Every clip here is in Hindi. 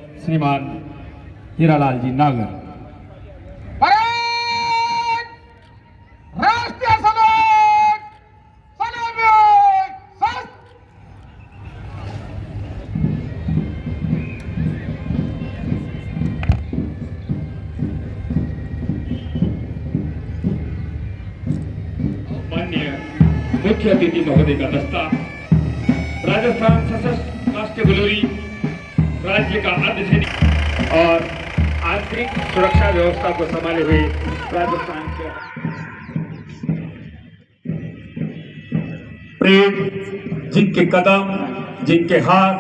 श्रीमान हीरालाल जी नागर। राष्ट्रीय सलाम माननीय मुख्य अतिथि महोदय का दस्ता, राजस्थान सशस्त्र कांस्टेबलरी राज्य का अर्धसैनिक और आंतरिक सुरक्षा व्यवस्था को संभाले हुए राजस्थान के परेड, जिनके कदम, जिनके हाथ,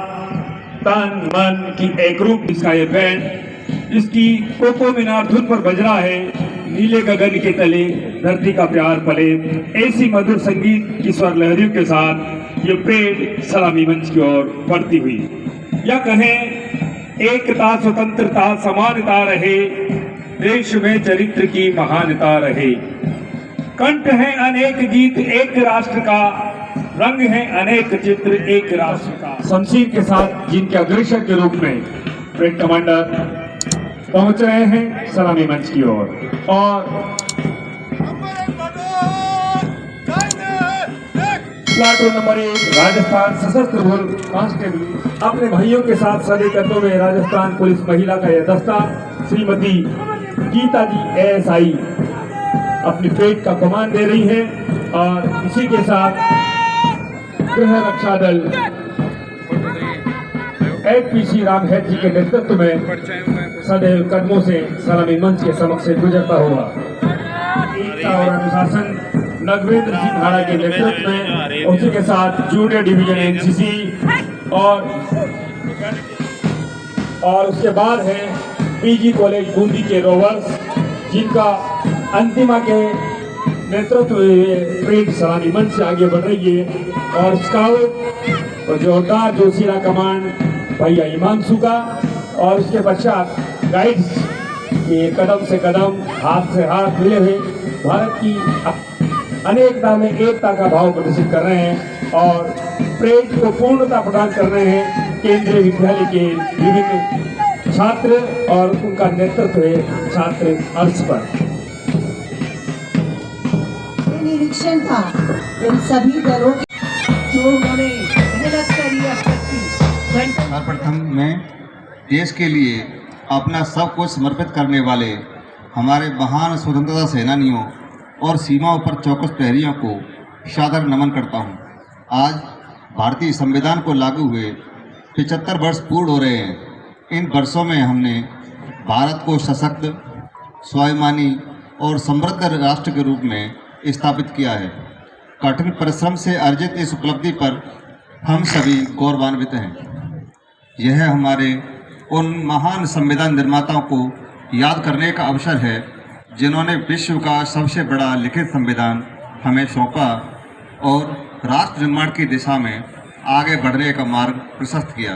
तन मन की एकरूप इसका ये बैंड, इसकी कोको मीनार धुन पर बज रहा है। नीले गगन के तले धरती का प्यार पले, ऐसी मधुर संगीत की स्वर लहरियों के साथ ये परेड सलामी मंच की ओर बढ़ती हुई, या कहें एकता, स्वतंत्रता, समानता रहे, देश में चरित्र की महानता रहे। कंठ है अनेक गीत एक राष्ट्र का, रंग है अनेक चित्र एक राष्ट्र का। शमशीर के साथ जिनके अग्रसर के रूप में परेड कमांडर पहुंच रहे हैं सलामी मंच की ओर, और प्लाटून नंबर 1 राजस्थान सशस्त्र बल कांस्टेबल अपने भाइयों के साथ सभी करते हुए राजस्थान पुलिस महिला का यह दस्ता श्रीमती गीता जी ASI अपनी परेड का कमान दे रही है, और इसी के साथ गृह रक्षा दल APC रामहेत जी के नेतृत्व में सदैव कदमों से सलामी मंच के समक्ष से गुजरता हुआ एकता और अनुशासन नगवेंद्र सिंह भाड़ा के नेतृत्व में, उसी के साथ जूनियर डिवीजन NCC और उसके बाद है PG कॉलेज बूंदी के रोवर्स, जिनका अंतिमा के नेतृत्व में परेड सलामी मंच से आगे बढ़ रही है, और स्काउट और जोरदार जोशीला कमांड भैया हिमांशु का, और उसके पश्चात गाइड्स के कदम से कदम, हाथ से हाथ मिले हुए भारत की अनेकता में एकता का भाव प्रदर्शित कर रहे हैं, और परेड को पूर्णता प्रदान कर रहे हैं केंद्रीय विद्यालय के विभिन्न छात्र, और उनका नेतृत्व है छात्र अर्श पर। निरीक्षण था इन सभी दलों जो उन्होंने मेहनत करी है। सर्वप्रथम मैं देश के लिए अपना सब कुछ समर्पित करने वाले हमारे महान स्वतंत्रता सेनानियों और सीमाओं पर चौकस प्रहरियों को सादर नमन करता हूं। आज भारतीय संविधान को लागू हुए 75 वर्ष पूर्ण हो रहे हैं। इन वर्षों में हमने भारत को सशक्त, स्वाभिमानी और समृद्ध राष्ट्र के रूप में स्थापित किया है। कठिन परिश्रम से अर्जित इस उपलब्धि पर हम सभी गौरवान्वित हैं। यह हमारे उन महान संविधान निर्माताओं को याद करने का अवसर है जिन्होंने विश्व का सबसे बड़ा लिखित संविधान हमें सौंपा और राष्ट्र निर्माण की दिशा में आगे बढ़ने का मार्ग प्रशस्त किया।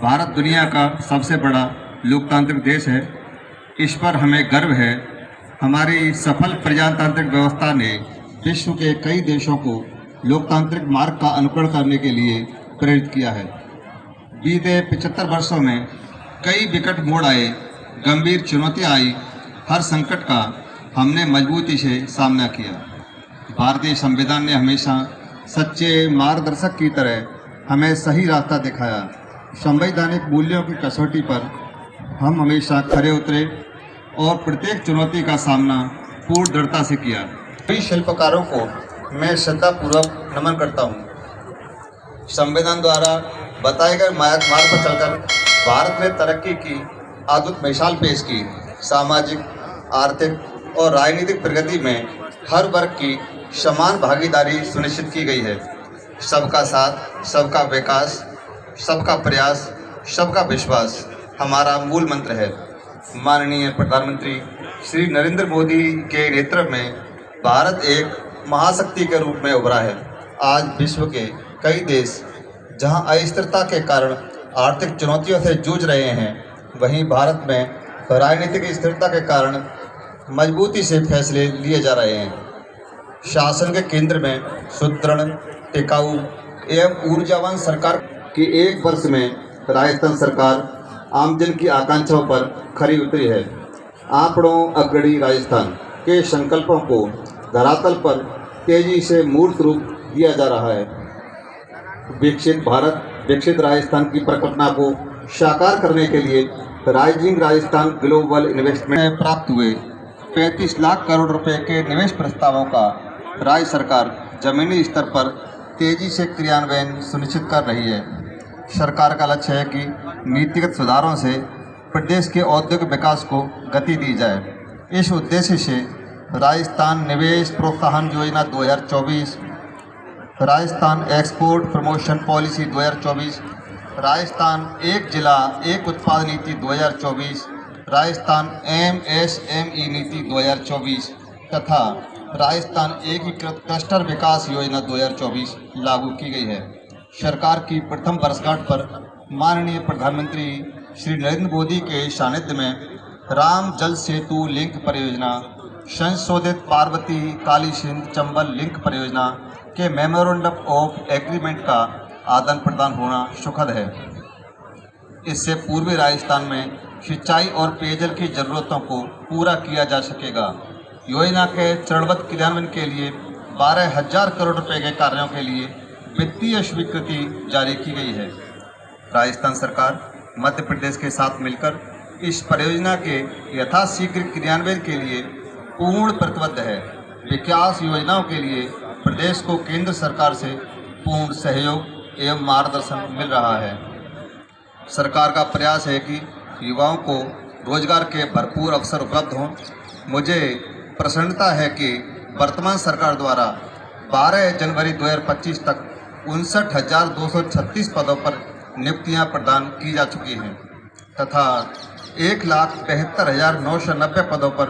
भारत दुनिया का सबसे बड़ा लोकतांत्रिक देश है, इस पर हमें गर्व है। हमारी सफल प्रजातांत्रिक व्यवस्था ने विश्व के कई देशों को लोकतांत्रिक मार्ग का अनुकरण करने के लिए प्रेरित किया है। बीते 75 वर्षों में कई विकट मोड़ आए, गंभीर चुनौतियां आई, हर संकट का हमने मजबूती से सामना किया। भारतीय संविधान ने हमेशा सच्चे मार्गदर्शक की तरह हमें सही रास्ता दिखाया। संवैधानिक मूल्यों की कसौटी पर हम हमेशा खरे उतरे और प्रत्येक चुनौती का सामना पूर्ण दृढ़ता से किया। सभी शिल्पकारों को मैं श्रद्धापूर्वक नमन करता हूँ। संविधान द्वारा बताए गए मार्ग पर चलकर भारत ने तरक्की की अद्भुत मिसाल पेश की। सामाजिक, आर्थिक और राजनीतिक प्रगति में हर वर्ग की समान भागीदारी सुनिश्चित की गई है। सबका साथ, सबका विकास, सबका प्रयास, सबका विश्वास हमारा मूल मंत्र है। माननीय प्रधानमंत्री श्री नरेंद्र मोदी के नेतृत्व में भारत एक महाशक्ति के रूप में उभरा है। आज विश्व के कई देश जहां अस्थिरता के कारण आर्थिक चुनौतियों से जूझ रहे हैं, वहीं भारत में राजनीतिक स्थिरता के कारण मजबूती से फैसले लिए जा रहे हैं। शासन के केंद्र में सुदृढ़, टिकाऊ एवं ऊर्जावान सरकार की एक वर्ष में राजस्थान सरकार आमजन की आकांक्षाओं पर खरी उतरी है। आंकड़ों अग्रणी राजस्थान के संकल्पों को धरातल पर तेजी से मूर्त रूप दिया जा रहा है। विकसित भारत विकसित राजस्थान की परिकल्पना को साकार करने के लिए राइजिंग राजस्थान ग्लोबल इन्वेस्टमेंट में प्राप्त हुए 35 लाख करोड़ रुपए के निवेश प्रस्तावों का राज्य सरकार जमीनी स्तर पर तेजी से क्रियान्वयन सुनिश्चित कर रही है। सरकार का लक्ष्य है कि नीतिगत सुधारों से प्रदेश के औद्योगिक विकास को गति दी जाए। इस उद्देश्य से राजस्थान निवेश प्रोत्साहन योजना 2024, Rajasthan export promotion policy 2024, Rajasthan एक जिला एक उत्पाद नीति 2024, राजस्थान MSME नीति 2024 तथा राजस्थान एकीकृत क्लस्टर विकास योजना 2024 लागू की गई है। सरकार की प्रथम वर्षगांठ पर माननीय प्रधानमंत्री श्री नरेंद्र मोदी के सानिध्य में राम जल सेतु लिंक परियोजना, संशोधित पार्वती काली सिंध चंबल लिंक परियोजना के मेमोरेंडम ऑफ एग्रीमेंट का आदान प्रदान होना सुखद है। इससे पूर्वी राजस्थान में सिंचाई और पेयजल की जरूरतों को पूरा किया जा सकेगा। योजना के चरणबद्ध क्रियान्वयन के लिए 12,000 करोड़ रुपए के कार्यों के लिए वित्तीय स्वीकृति जारी की गई है। राजस्थान सरकार मध्य प्रदेश के साथ मिलकर इस परियोजना के यथाशीघ्र क्रियान्वयन के लिए पूर्ण प्रतिबद्ध है। विकास योजनाओं के लिए प्रदेश को केंद्र सरकार से पूर्ण सहयोग एवं मार्गदर्शन मिल रहा है। सरकार का प्रयास है कि युवाओं को रोजगार के भरपूर अवसर उपलब्ध हों। मुझे प्रसन्नता है कि वर्तमान सरकार द्वारा 12 जनवरी 2025 तक 59,236 पदों पर नियुक्तियां प्रदान की जा चुकी हैं तथा 1,73,990 पदों पर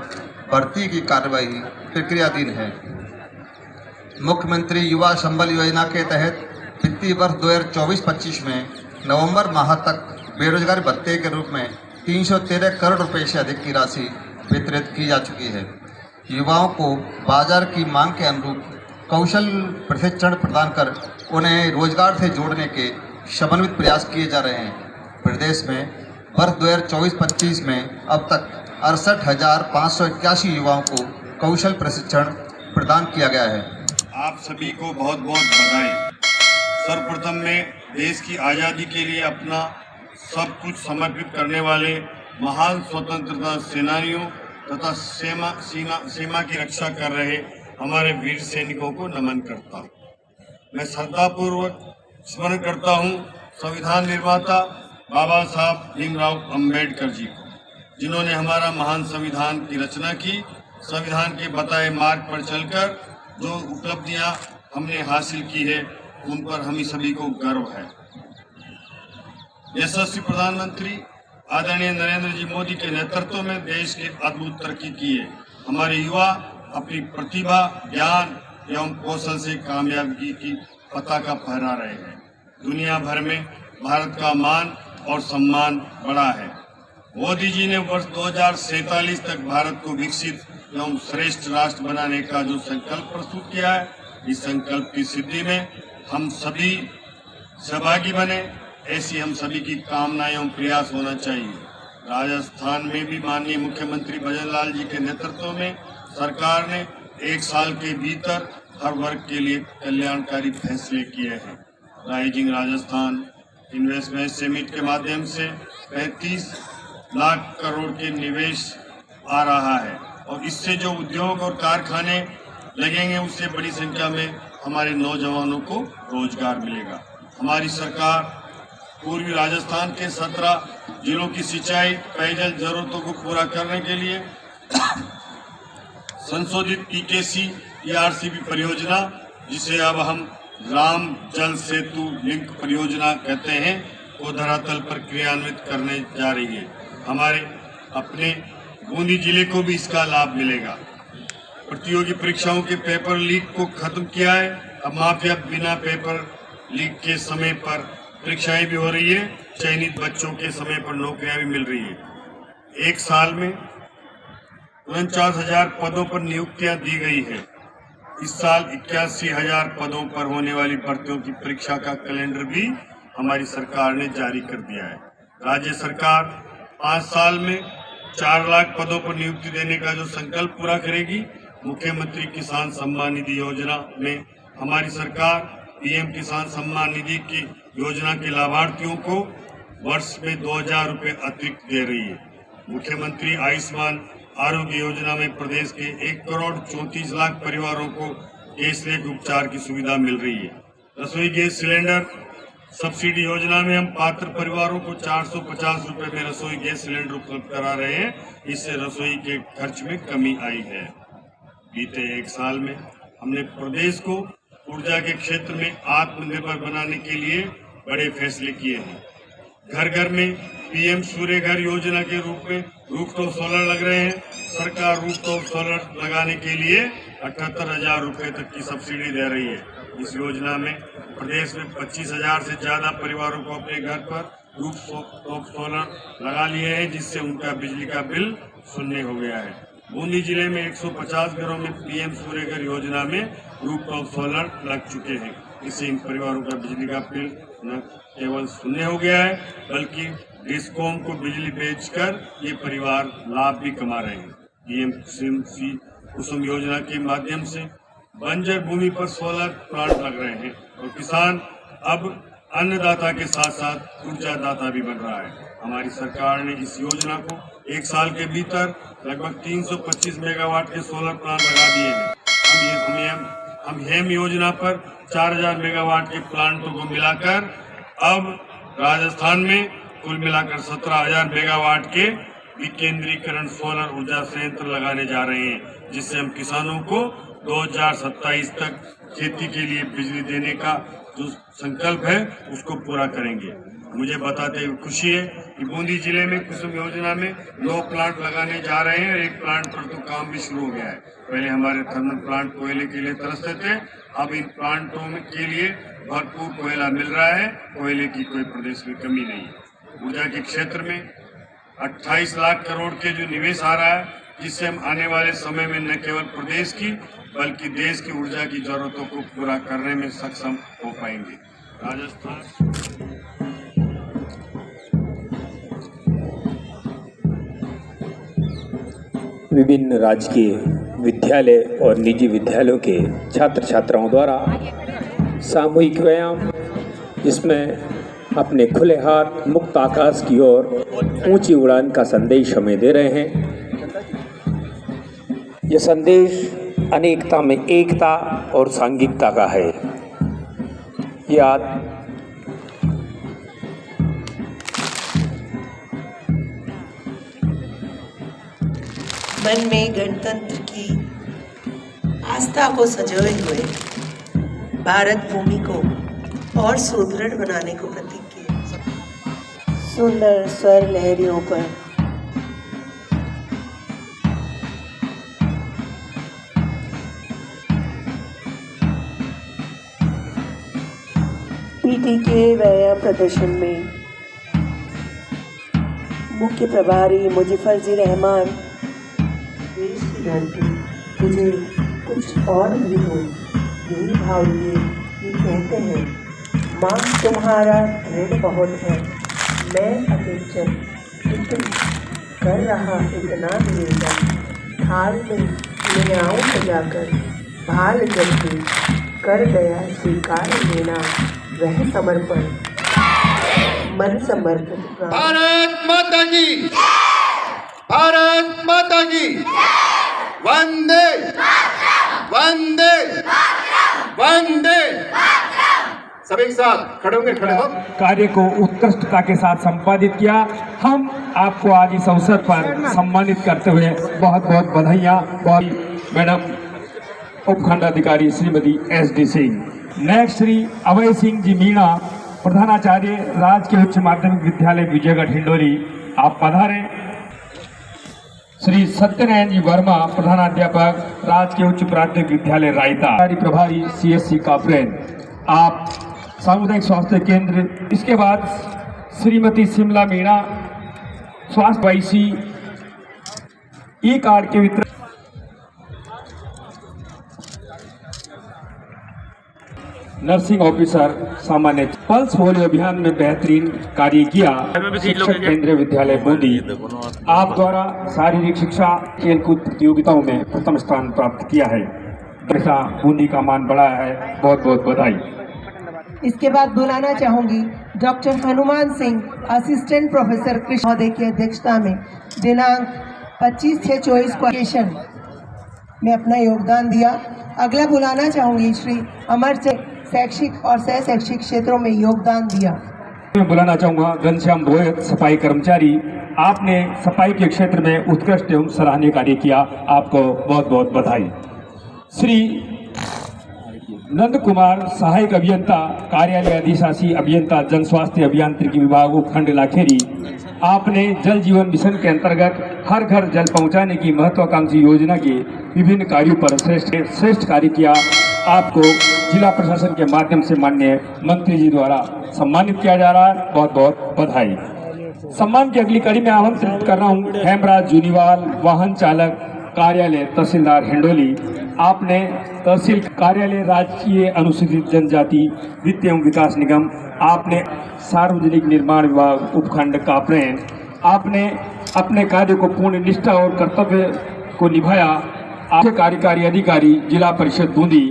भर्ती की कार्यवाही प्रक्रियाधीन है। मुख्यमंत्री युवा संबल योजना के तहत वित्तीय वर्ष 2024-25 में नवंबर माह तक बेरोजगारी भत्ते के रूप में 313 करोड़ रुपए से अधिक की राशि वितरित की जा चुकी है। युवाओं को बाजार की मांग के अनुरूप कौशल प्रशिक्षण प्रदान कर उन्हें रोजगार से जोड़ने के समन्वित प्रयास किए जा रहे हैं। प्रदेश में वर्ष 2024-25 में अब तक 68,581 युवाओं को कौशल प्रशिक्षण प्रदान किया गया है। आप सभी को बहुत बहुत बधाई। सर्वप्रथम में देश की आज़ादी के लिए अपना सब कुछ समर्पित करने वाले महान स्वतंत्रता सेनानियों तथा सीमा की रक्षा कर रहे हमारे वीर सैनिकों को नमन करता हूँ। मैं श्रद्धापूर्वक स्मरण करता हूँ संविधान निर्माता बाबा साहब भीमराव अंबेडकर जी को, जिन्होंने हमारा महान संविधान की रचना की। संविधान के बताए मार्ग पर चलकर जो उपलब्धियां हमने हासिल की है, उन पर हम सभी को गर्व है। यशस्वी प्रधानमंत्री आदरणीय नरेंद्र जी मोदी के नेतृत्व में देश की अद्भुत तरक्की की है। हमारे युवा अपनी प्रतिभा, ज्ञान एवं कौशल से कामयाबी की पताका फहरा रहे हैं। दुनिया भर में भारत का मान और सम्मान बढ़ा है। मोदी जी ने वर्ष 2047 तक भारत को विकसित एवं श्रेष्ठ राष्ट्र बनाने का जो संकल्प प्रस्तुत किया है, इस संकल्प की सिद्धि में हम सभी सहभागी बने, ऐसी हम सभी की कामना एवं प्रयास होना चाहिए। राजस्थान में भी माननीय मुख्यमंत्री भजन लाल जी के नेतृत्व में सरकार ने 1 साल के भीतर हर वर्ग के लिए कल्याणकारी फैसले किए हैं। राइजिंग राजस्थान इन्वेस्टमेंट समिट के माध्यम से 35 लाख करोड़ के निवेश आ रहा है और इससे जो उद्योग और कारखाने लगेंगे, उससे बड़ी संख्या में हमारे नौजवानों को रोजगार मिलेगा। हमारी सरकार पूर्वी राजस्थान के 17 जिलों की सिंचाई पेयजल जरूरतों को पूरा करने के लिए संशोधित PKC ERCB परियोजना, जिसे अब हम राम जल सेतु लिंक परियोजना कहते हैं, वो धरातल पर क्रियान्वित करने जा रही है। हमारे अपने बूंदी जिले को भी इसका लाभ मिलेगा। प्रतियोगी परीक्षाओं के पेपर लीक को खत्म किया है। अब माफिया बिना पेपर लीक के समय पर परीक्षाएं भी हो रही है, चयनित बच्चों के समय पर नौकरियां भी मिल रही है। 1 साल में 49,000 पदों पर नियुक्तियां दी गई है। इस साल 81,000 पदों पर होने वाली भर्तियों की परीक्षा का कैलेंडर भी हमारी सरकार ने जारी कर दिया है। राज्य सरकार 5 साल में 4 लाख पदों पर नियुक्ति देने का जो संकल्प पूरा करेगी। मुख्यमंत्री किसान सम्मान निधि योजना में हमारी सरकार पीएम किसान सम्मान निधि की योजना के लाभार्थियों को वर्ष में 2000 रुपये अतिरिक्त दे रही है। मुख्यमंत्री आयुष्मान आरोग्य योजना में प्रदेश के 1,34,00,000 परिवारों को गैस लेख उपचार की सुविधा मिल रही है। रसोई गैस सिलेंडर सब्सिडी योजना में हम पात्र परिवारों को 450 रुपये में रसोई गैस सिलेंडर उपलब्ध करा रहे हैं। इससे रसोई के खर्च में कमी आई है। बीते 1 साल में हमने प्रदेश को ऊर्जा के क्षेत्र में आत्मनिर्भर बनाने के लिए बड़े फैसले किए हैं। घर घर में पीएम सूर्य घर योजना के रूप में रूफटॉप सोलर लग रहे हैं। सरकार रूफटॉप सोलर लगाने के लिए 78,000 रुपये तक की सब्सिडी दे रही है। इस योजना में प्रदेश में 25,000 से ज्यादा परिवारों को अपने घर पर रूफटॉप सोलर लगा लिए हैं, जिससे उनका बिजली का बिल शून्य हो गया है। बूंदी जिले में 150 घरों में पीएम सूर्य घर योजना में रूफटॉप सोलर लग चुके हैं। इससे इन परिवारों का बिजली का बिल न केवल शून्य हो गया है, बल्कि डिस्कॉम को बिजली बेचकर ये परिवार लाभ भी कमा रहे हैं। पीएम कुसुम योजना के माध्यम से बंजर भूमि पर सोलर प्लांट लग रहे हैं और किसान अब अन्नदाता के साथ साथ ऊर्जा दाता भी बन रहा है। हमारी सरकार ने इस योजना को 1 साल के भीतर लगभग 325 मेगावाट के सोलर प्लांट लगा दिए हैं। हम हेम योजना पर 4000 मेगावाट के प्लांटों को मिलाकर अब राजस्थान में कुल मिलाकर 17,000 मेगावाट के विकेंद्रीकरण सोलर ऊर्जा संयंत्र लगाने जा रहे हैं, जिससे हम किसानों को 2027 तक खेती के लिए बिजली देने का जो संकल्प है उसको पूरा करेंगे। मुझे बताते हुए खुशी है कि बूंदी जिले में कुसुम योजना में 9 प्लांट लगाने जा रहे हैं और 1 प्लांट पर तो काम भी शुरू हो गया है। पहले हमारे थर्मल प्लांट कोयले के लिए तरसते थे, अब इन प्लांटों के लिए भरपूर कोयला मिल रहा है। कोयले की कोई प्रदेश में कमी नहीं है। ऊर्जा के क्षेत्र में 28 लाख करोड़ के जो निवेश आ रहा है, जिससे हम आने वाले समय में न केवल प्रदेश की बल्कि देश की ऊर्जा की जरूरतों को पूरा करने में सक्षम हो पाएंगे। राजस्थान विभिन्न राजकीय विद्यालय और निजी विद्यालयों के छात्र छात्राओं द्वारा सामूहिक व्यायाम, जिसमें अपने खुले हाथ मुक्त आकाश की ओर ऊंची उड़ान का संदेश हमें दे रहे हैं। यह संदेश अनेकता में एकता और सांघिकता का है। यह मन में गणतंत्र की आस्था को सजोए हुए भारत भूमि को और सुदृढ़ बनाने को प्रतिज्ञ सुंदर स्वर लहरियों पर पीटी के व्यायाम प्रदर्शन में मुख्य प्रभारी मुजफ्फर रहमान मुझे कुछ और भी हो, यही भाव लिए ये कहते हैं, माँ तुम्हारा ऋण बहुत है, मैं अपेक्षित कर रहा इतना मिलेगा, थाल में ले आऊँ सजाकर, भाल जब कर गया स्वीकार लेना वह समर्पण, मन समर्पित। भारत माता की, भारत माता की, वंदे वंदे वंदे। सभी एक साथ खड़े होंगे, खड़े हो। कार्य को उत्कृष्टता के साथ संपादित किया। हम आपको आज इस अवसर पर सम्मानित करते हुए बहुत बहुत बधाइयाँ। मैडम उपखंड अधिकारी श्रीमती SD सिंह, नेक्स्ट श्री अभय सिंह जी मीणा, प्रधानाचार्य राजकीय उच्च माध्यमिक विद्यालय विजयगढ़ हिंडोली, आप पधारें। श्री सत्यनारायण जी वर्मा, प्रधानाध्यापक राजकीय उच्च प्राथमिक विद्यालय रायता, प्रभारी CSC काफ्रेन, आप सामुदायिक स्वास्थ्य केंद्र। इसके बाद श्रीमती शिमला मीणा, स्वास्थ्य वाईसी, ई कार्ड के वितरण। नर्सिंग ऑफिसर सामान्य पल्स पोलियो अभियान में बेहतरीन कार्य किया शिक्षक केंद्रीय विद्यालय बूंदी आप द्वारा शारीरिक शिक्षा खेलकूद प्रतियोगिताओं में प्रथम स्थान प्राप्त किया है। ऐसा बूंदी का मान बढ़ाया है, बहुत बहुत बधाई। इसके बाद बुलाना चाहूंगी doctor Hanuman Singh, assistant professor Krishna महोदय की अध्यक्षता में दिनांक 25/6/24 को एजुकेशन में अपना योगदान दिया। अगला बुलाना चाहूंगी श्री अमर सिंह, शैक्षिक और सह शैक्षिक क्षेत्रों में योगदान दिया। मैं बुलाना चाहूंगा घनश्याम भोयत, सफाई कर्मचारी, आपने सफाई के क्षेत्र में उत्कृष्ट एवं सराहनीय कार्य किया, आपको बहुत बहुत बधाई। श्री नंद कुमार, सहायक अभियंता, कार्यालय अधिशासी अभियंता, जन स्वास्थ्य अभियांत्रिकी विभाग उपखंड लाखेरी, आपने जल जीवन मिशन के अंतर्गत हर घर जल पहुंचाने की महत्वाकांक्षी योजना के विभिन्न कार्यों पर श्रेष्ठ कार्य किया। आपको जिला प्रशासन के माध्यम से माननीय मंत्री जी द्वारा सम्मानित किया जा रहा है, बहुत बहुत बधाई। सम्मान की अगली कड़ी में आमंत्रित कर रहा हूँ हेमराज जूनीवाल, वाहन चालक, कार्यालय तहसीलदार हिंडोली, आपने तहसील कार्यालय राजकीय अनुसूचित जनजाति वित्त एवं विकास निगम, आपने सार्वजनिक निर्माण विभाग उपखंड कापरेन, आपने अपने कार्य को पूर्ण निष्ठा और कर्तव्य को निभाया। आपके कार्यकारी अधिकारी जिला परिषद बूंदी,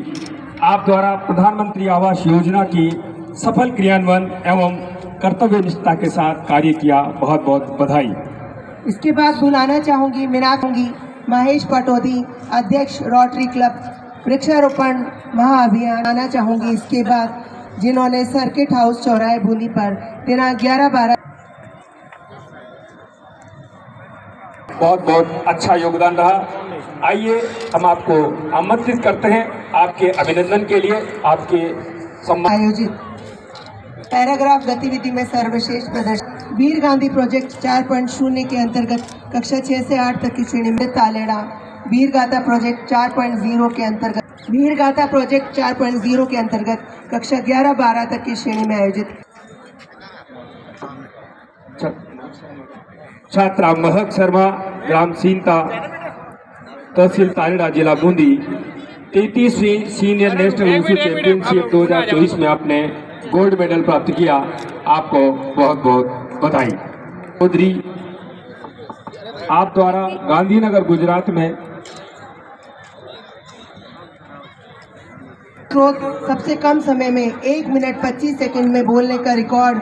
आप द्वारा प्रधानमंत्री आवास योजना की सफल क्रियान्वयन एवं कर्तव्य निष्ठा के साथ कार्य किया, बहुत बहुत बधाई। इसके बाद बुलाना चाहूंगी महेश पटौदी, अध्यक्ष रोटरी क्लब वृक्षारोपण महाअभियान आना चाहूंगी। इसके बाद जिन्होंने सर्किट हाउस चौराहे बूंदी पर दिनांक 11/12 बहुत बहुत अच्छा योगदान रहा। आइए हम आपको आमंत्रित करते हैं आपके अभिनंदन के लिए, आपके सम्मान आयोजित पैराग्राफ गतिविधि में सर्वश्रेष्ठ प्रदर्शन वीर गांधी प्रोजेक्ट 4.0 के अंतर्गत कक्षा 6 से 8 तक की श्रेणी में तालेड़ा, वीर गाथा प्रोजेक्ट 4.0 के अंतर्गत कक्षा 11-12 तक की श्रेणी में आयोजित छात्रा महक शर्मा, ग्राम सीनता, तहसील तालेड़ा, जिला बूंदी, 33वीं सीनियर नेशनल वुशु चैंपियनशिप 2024 में आपने गोल्ड मेडल प्राप्त किया, आपको बहुत बहुत बधाई। चौधरी, आप द्वारा गांधीनगर गुजरात में सबसे कम समय में 1 मिनट 25 सेकंड में बोलने का रिकॉर्ड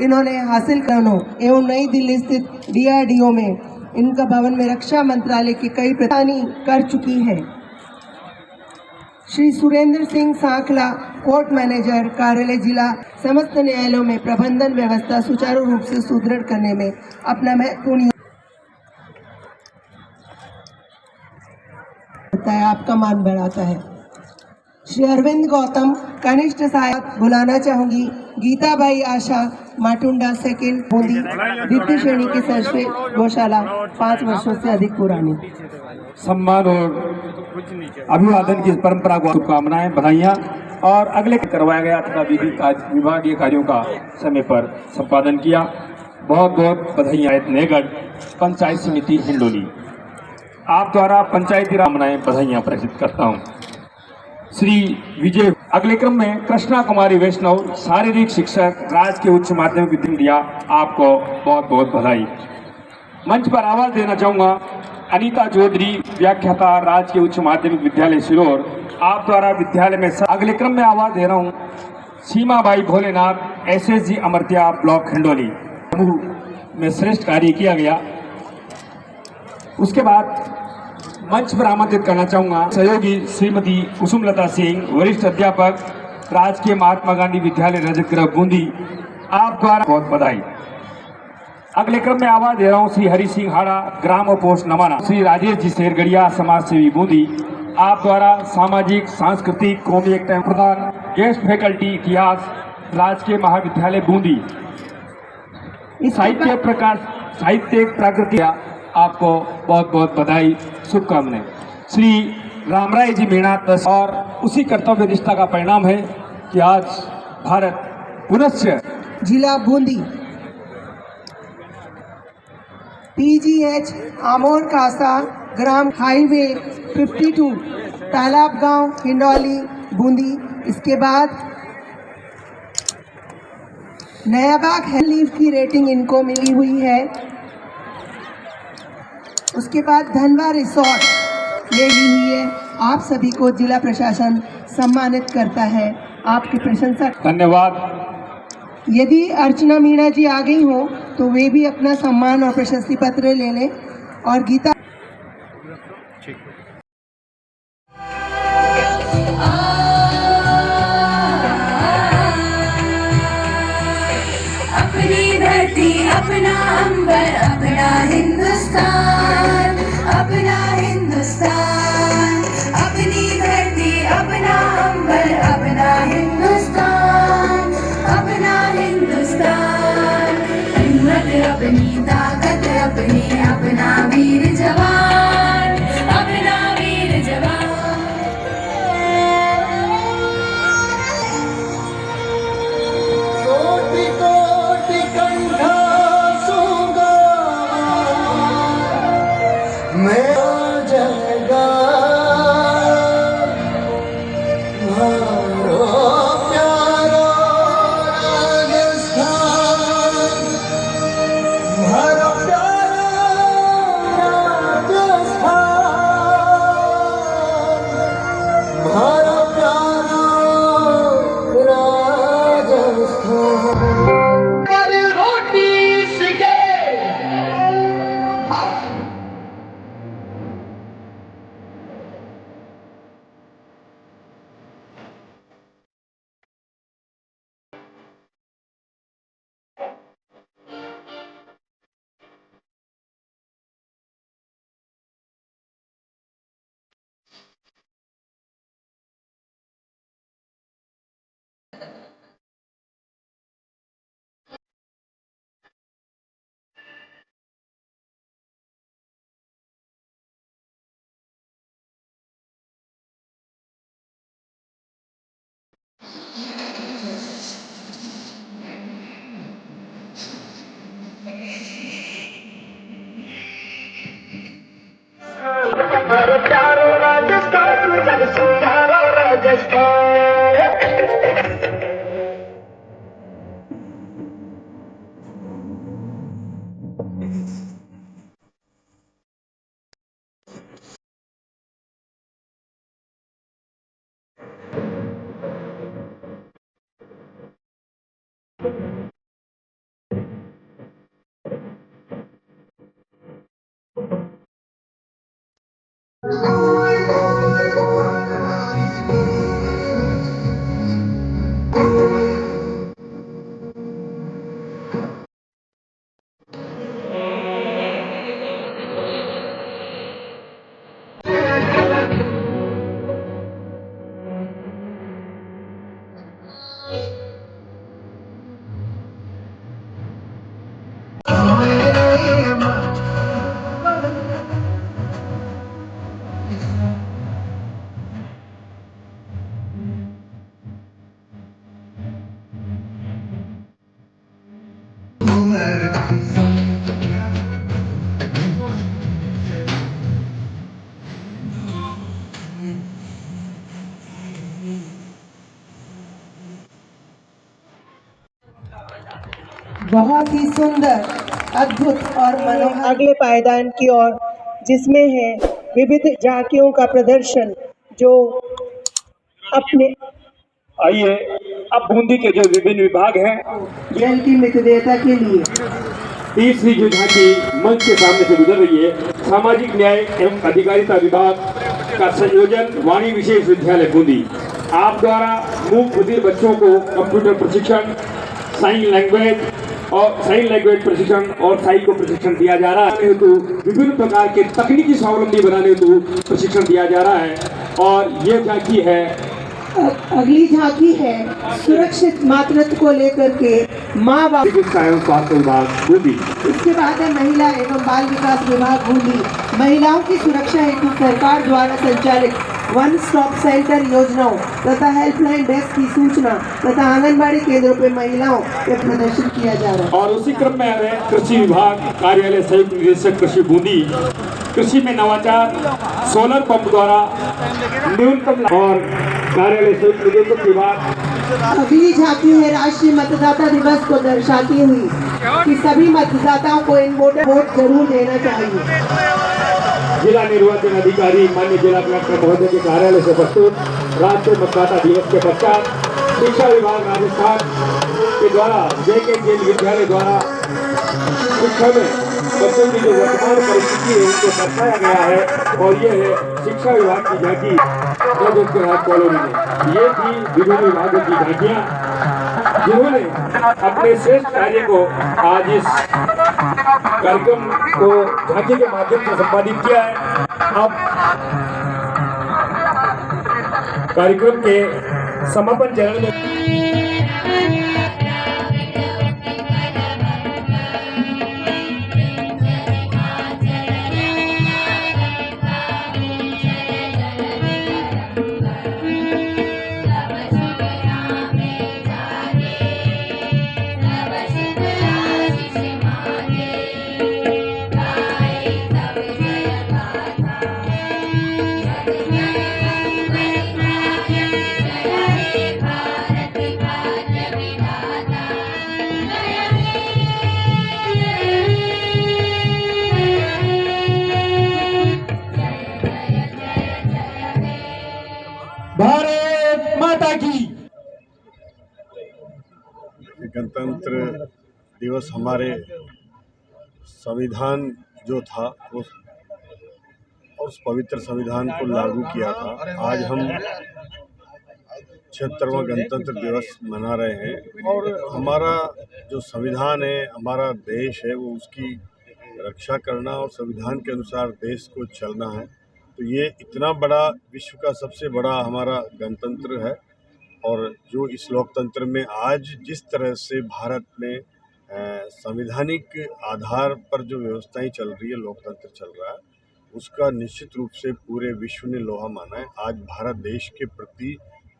इन्होंने हासिल करना एवं नई दिल्ली स्थित DRDO में इनका भवन में रक्षा मंत्रालय की कई प्रदानी कर चुकी है। श्री सुरेंद्र सिंह सांखला, कोर्ट मैनेजर, कार्यालय जिला, समस्त न्यायालयों में प्रबंधन व्यवस्था सुचारू रूप से सुदृढ़ करने में अपना महत्वपूर्ण आपका मान बढ़ाता है। श्री अरविंद गौतम, कनिष्ठ सहायक, बुलाना चाहूंगी गीताबाई आशा, माटुंडा, सेकंड बूंदी, द्वितीय श्रेणी की सर्वश्रेष्ठ गौशाला 5 वर्षों से अधिक पुरानी। सम्मान और अभिवादन की परंपरा को शुभकामनाएं, बधाइयाँ। और अगले करवाया गया तथा विभागीय कार्यों का समय पर संपादन किया, बहुत बहुत बधाइयाँ। नेगढ़ पंचायत समिति हिंडोली, आप द्वारा पंचायती कामनाएं, बधाइयाँ प्रेषित करता हूँ। श्री विजय, अगले क्रम में कृष्णा कुमारी वैष्णव, शारीरिक शिक्षक, राजकीय उच्च माध्यमिक विद्यालय, आपको बहुत बहुत बधाई। मंच पर आवाज देना चाहूंगा अनीता चौधरी, व्याख्याता, राजकीय उच्च माध्यमिक विद्यालय सिरोर, आप द्वारा विद्यालय में अगले क्रम में आवाज दे रहा हूँ सीमाबाई भोलेनाथ, SSG अमरत्या ब्लॉक हिंडोली, में श्रेष्ठ कार्य किया गया। उसके बाद मंच पर आमंत्रित करना चाहूंगा सहयोगी श्रीमती कुसुमलता सिंह, वरिष्ठ अध्यापक, राजकीय महात्मा गांधी विद्यालय रजतगृह बूंदी, आप द्वारा बहुत बधाई। अगले क्रम में आवाज दे रहा हूँ श्री हरि सिंह हाड़ा, ग्राम और पोस्ट नमाना, श्री राजेश जी शेरगढ़िया, समाज सेवी बूंदी, आप द्वारा सामाजिक, सांस्कृतिक, कौमी एकता प्रदान, गेस्ट फैकल्टी इतिहास, राजकीय महाविद्यालय बूंदी, साहित्य प्रकाश, साहित्य प्राकृतिक, आपको बहुत बहुत बधाई, शुभकामनाएं। श्री रामराय जी मीणा, और उसी कर्तव्य निष्ठा का परिणाम है कि आज भारत पुनश्च जिला बूंदी PGH आमोर कासा, ग्राम हाईवे 52, तालाब गांव, हिंडौली, बूंदी। इसके बाद नया बाग हेल्थ लीव की रेटिंग इनको मिली हुई है। उसके बाद धनवा रिसोर्ट ले ली हुई है। आप सभी को जिला प्रशासन सम्मानित करता है। आपकी प्रशंसा। धन्यवाद। यदि अर्चना मीणा जी आ गई हो तो वे भी अपना सम्मान और प्रशस्ति पत्र ले लें। और गीता अपनी धरती अपना अंबर अपना हिंदुस्तान, अपना हिंदुस्तान, अपनी धरती अपना अंबर अपना हिंदुस्तान, अपना हिंदुस्तान। हिम्मत अपनी ताकत अपनी अपना वीर जवान, अपना वीर जवान। कोटि कोटि कंठा सूंगा मैं जगा मारो प्यारो राजस्थान, मारो प्यारो राजस्थान, मारो प्यारो राजस्थान। रोटी सीखे बहुत ही सुंदर, अद्भुत और मनोहर अगले पायदान की ओर, जिसमें है विविध झांकियों का प्रदर्शन जो अपने आइए अब बूंदी के जो विभिन्न विभाग हैं जल की मितव्ययता के लिए तीसरी जो झांकी मंच के सामने से गुजर रही है, सामाजिक न्याय एवं अधिकारिता विभाग का संयोजन वाणी विशेष विद्यालय बूंदी आप द्वारा मूक बधिर बच्चों को कंप्यूटर प्रशिक्षण, साइन लैंग्वेज प्रशिक्षण और साइन को प्रशिक्षण दिया जा रहा है हेतु विभिन्न प्रकार के तकनीकी स्वावलंबी बनाने हेतु प्रशिक्षण दिया जा रहा है। और ये झांकी है, अगली झांकी है सुरक्षित मातृत्व को लेकर के माँ बाप चिकित्सा एवं स्वास्थ्य विभाग बूंदी। इसके बाद है महिला एवं बाल विकास विभाग बूंदी। महिलाओं की सुरक्षा हेतु सरकार द्वारा संचालित वन स्टॉप सेंटर योजनाओं तथा हेल्पलाइन डेस्क की सूचना तथा आंगनबाड़ी केंद्रों पर महिलाओं का प्रदर्शन किया जा रहा है। और उसी क्रम में हमें कृषि विभाग कार्यालय संयुक्त निदेशक कृषि बूंदी कृषि में नवाचार सोलर पंप द्वारा न्यूनतम और कार्यालय संयुक्त निदेशक विभाग अगली झांकी है राष्ट्रीय मतदाता दिवस को दर्शाती हुई कि सभी मतदाताओं को इन वोट जरूर देना चाहिए। जिला निर्वाचन अधिकारी माननीय जिला कलेक्टर महोदय के कार्यालय से प्रस्तुत राष्ट्रीय मतदाता दिवस के पश्चात शिक्षा विभाग राजस्थान के द्वारा जेके जेल विद्यालय द्वारा शिक्षा में बच्चों की जो वर्तमान परिस्थिति है उसको दर्शाया गया है और ये है शिक्षा विभाग की झांकी कॉलोनी में। ये थी विभिन्न विभागों की झांकियां जिन्होंने अपने श्रेष्ठ कार्य को आज इस कार्यक्रम को झांकी के माध्यम से संपादित किया है। अब कार्यक्रम के समापन चरण में भारत माता की। गणतंत्र दिवस हमारे संविधान जो था उस पवित्र संविधान को लागू किया था। आज हम 76वां गणतंत्र दिवस मना रहे हैं और हमारा जो संविधान है, हमारा देश है, वो उसकी रक्षा करना और संविधान के अनुसार देश को चलना है। तो ये इतना बड़ा विश्व का सबसे बड़ा हमारा गणतंत्र है और जो इस लोकतंत्र में आज जिस तरह से भारत में संवैधानिक आधार पर जो व्यवस्थाएं चल रही है, लोकतंत्र चल रहा है, उसका निश्चित रूप से पूरे विश्व ने लोहा माना है। आज भारत देश के प्रति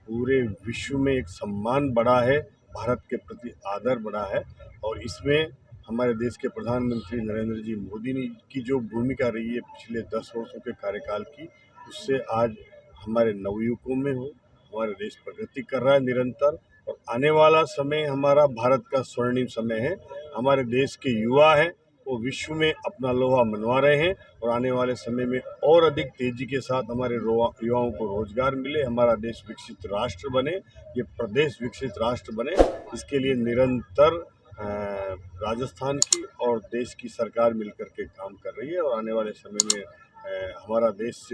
पूरे विश्व में एक सम्मान बढ़ा है, भारत के प्रति आदर बढ़ा है और इसमें हमारे देश के प्रधानमंत्री नरेंद्र जी मोदी ने की जो भूमिका रही है पिछले 10 वर्षों के कार्यकाल की, उससे आज हमारे नवयुवकों में हो, हमारे देश प्रगति कर रहा है निरंतर और आने वाला समय हमारा भारत का स्वर्णिम समय है। हमारे देश के युवा हैं वो विश्व में अपना लोहा मनवा रहे हैं और आने वाले समय में और अधिक तेजी के साथ हमारे युवाओं को रोजगार मिले, हमारा देश विकसित राष्ट्र बने, ये प्रदेश विकसित राष्ट्र बने। इसके लिए निरंतर राजस्थान की और देश की सरकार मिलकर के काम कर रही है और आने वाले समय में हमारा देश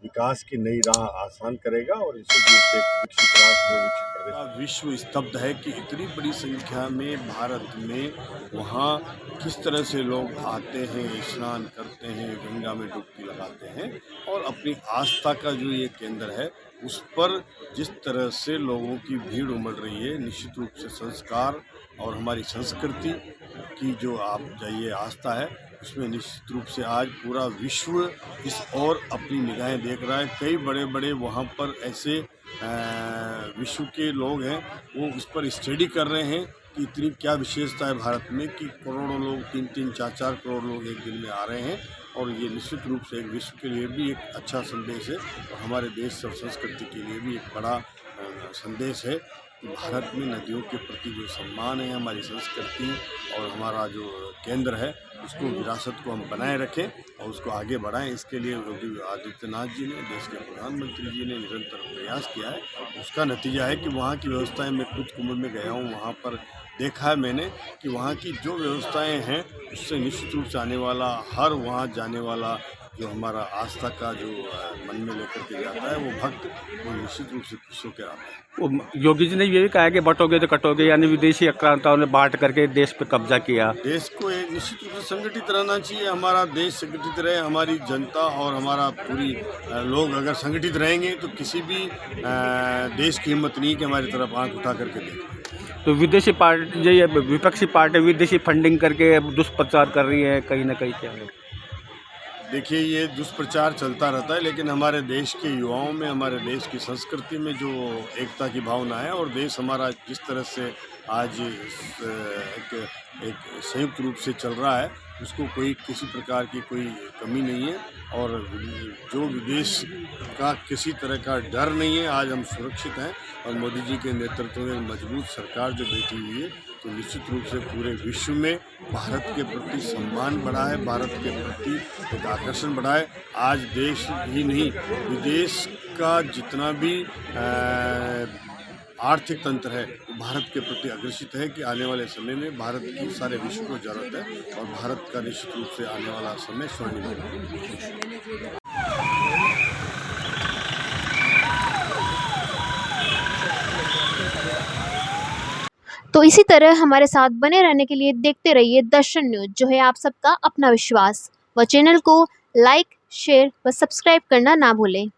विकास की नई राह आसान करेगा और इसी रूप से विकसित राष्ट्र विकसित प्रदेश। विश्व स्तब्ध है कि इतनी बड़ी संख्या में भारत में वहाँ किस तरह से लोग आते हैं, स्नान करते हैं, गंगा में डुबकी लगाते हैं और अपनी आस्था का जो ये केंद्र है उस पर जिस तरह से लोगों की भीड़ उमड़ रही है, निश्चित रूप से संस्कार और हमारी संस्कृति की जो आप जाइए आस्था है उसमें निश्चित रूप से आज पूरा विश्व इस ओर अपनी निगाहें देख रहा है। कई बड़े बड़े वहाँ पर ऐसे विश्व के लोग हैं वो उस पर स्टडी कर रहे हैं कि इतनी क्या विशेषता है भारत में कि करोड़ों लोग 3-3, 4-4 करोड़ लोग एक दिन में आ रहे हैं और ये निश्चित रूप से एक विश्व के लिए भी एक अच्छा संदेश है और हमारे देश और संस्कृति के लिए भी एक बड़ा संदेश है कि भारत में नदियों के प्रति जो सम्मान है, हमारी संस्कृति और हमारा जो केंद्र है उसको विरासत को हम बनाए रखें और उसको आगे बढ़ाएं। इसके लिए योगी आदित्यनाथ जी ने, देश के प्रधानमंत्री जी ने निरंतर प्रयास किया है। उसका नतीजा है कि वहाँ की व्यवस्थाएं, मैं खुद कुंभ में गया हूँ, वहाँ पर देखा है मैंने कि वहाँ की जो व्यवस्थाएं हैं उससे निश्चित रूप से आने वाला हर वहाँ जाने वाला जो हमारा आस्था का जो मन में लेकर के जाता है वो भक्त वो निश्चित रूप से खुश होकर आता है। योगी जी ने ये भी कहा कि बटोगे तो कटोगे, यानी विदेशी आक्रांताओं ने बांट करके देश पे कब्जा किया। देश को एक निश्चित रूप से संगठित रहना चाहिए, हमारा देश संगठित रहे, हमारी जनता और हमारा पूरी लोग अगर संगठित रहेंगे तो किसी भी देश की हिम्मत नहीं कि हमारी तरफ आंख उठा करके देखें। तो विदेशी पार्टी, ये विपक्षी पार्टी विदेशी फंडिंग करके दुष्प्रचार कर रही है कहीं ना कहीं, क्या है? देखिए ये दुष्प्रचार चलता रहता है लेकिन हमारे देश के युवाओं में, हमारे देश की संस्कृति में जो एकता की भावना है और देश हमारा जिस तरह से आज एक संयुक्त रूप से चल रहा है उसको कोई किसी प्रकार की कोई कमी नहीं है और जो विदेश का किसी तरह का डर नहीं है। आज हम सुरक्षित हैं और मोदी जी के नेतृत्व में मजबूत सरकार जो बैठी हुई है, तो निश्चित रूप से पूरे विश्व में भारत के प्रति सम्मान बढ़ा है, भारत के प्रति एक आकर्षण बढ़ा है। आज देश ही नहीं, विदेश का जितना भी आर्थिक तंत्र है भारत के प्रति अग्रसित है कि आने वाले समय में भारत की सारे विश्व को जरूरत है और भारत का निश्चित रूप से आने वाला समय स्वर्णिम है। तो इसी तरह हमारे साथ बने रहने के लिए देखते रहिए दर्शन न्यूज, जो है आप सबका अपना विश्वास। व चैनल को लाइक, शेयर व सब्सक्राइब करना ना भूलें।